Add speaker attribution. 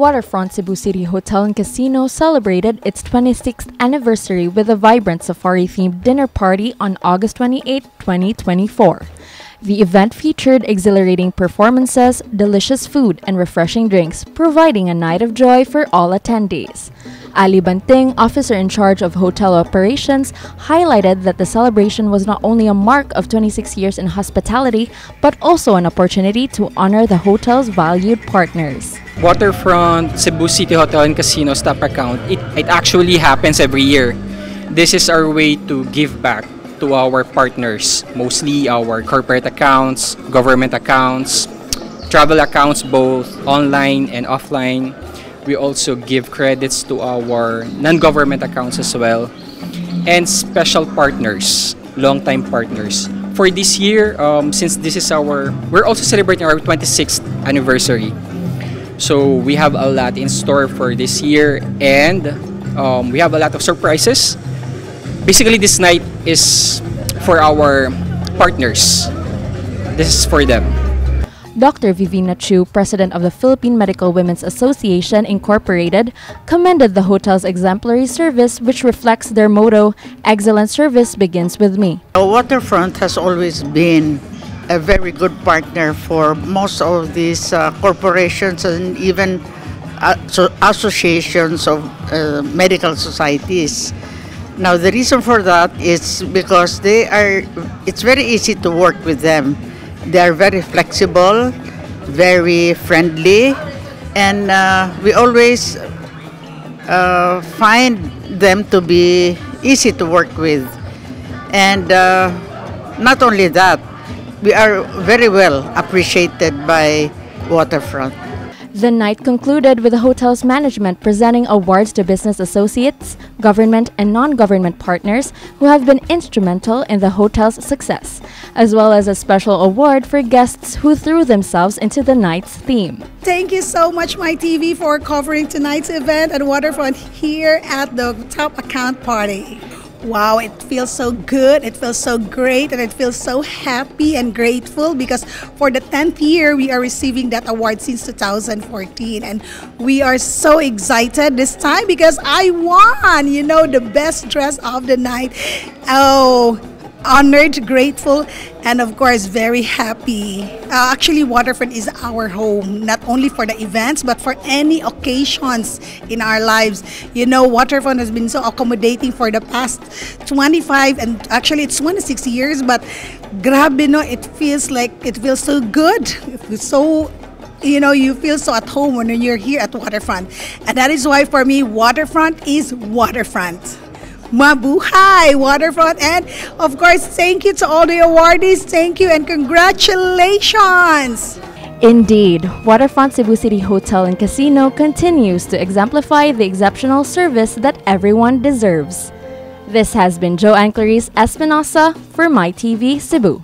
Speaker 1: Waterfront Cebu City Hotel and Casino celebrated its 26th anniversary with a vibrant safari-themed dinner party on August 28, 2024. The event featured exhilarating performances, delicious food, and refreshing drinks, providing a night of joy for all attendees. Ali Banting, officer in charge of hotel operations, highlighted that the celebration was not only a mark of 26 years in hospitality, but also an opportunity to honor the hotel's valued partners.
Speaker 2: Waterfront Cebu City Hotel and Casino staff account, it actually happens every year. This is our way to give back to our partners, mostly our corporate accounts, government accounts, travel accounts, both online and offline. We also give credits to our non-government accounts as well, and special partners, long-time partners. For this year, since this is we're also celebrating our 26th anniversary. So we have a lot in store for this year, and we have a lot of surprises. Basically, this night is for our partners. This is for them.
Speaker 1: Dr. Vivina Chu, president of the Philippine Medical Women's Association Incorporated, commended the hotel's exemplary service, which reflects their motto, "Excellent service begins with me."
Speaker 3: Waterfront has always been a very good partner for most of these corporations and even associations of medical societies. Now, the reason for that is because it's very easy to work with them. They are very flexible, very friendly, and we always find them to be easy to work with. And not only that, we are very well appreciated by Waterfront.
Speaker 1: The night concluded with the hotel's management presenting awards to business associates, government and non-government partners who have been instrumental in the hotel's success, as well as a special award for guests who threw themselves into the night's theme.
Speaker 4: Thank you so much, MyTV, for covering tonight's event at Waterfront here at the top account party. Wow, it feels so good, it feels so great, and it feels so happy and grateful because for the 10th year, we are receiving that award since 2014. And we are so excited this time because I won, the best dress of the night. Oh, honored, grateful, and of course very happy. Actually, Waterfront is our home, not only for the events but for any occasions in our lives. Waterfront has been so accommodating for the past 25 and actually it's 26 years, but grabe, it feels so good. You feel so at home when you're here at Waterfront. And that is why for me, Waterfront is Waterfront. Mabuhay, Waterfront. And of course, thank you to all the awardees. Thank you and congratulations.
Speaker 1: Indeed, Waterfront Cebu City Hotel and Casino continues to exemplify the exceptional service that everyone deserves. This has been 𝗪𝗲𝗿𝗂 Espinosa for MyTV Cebu.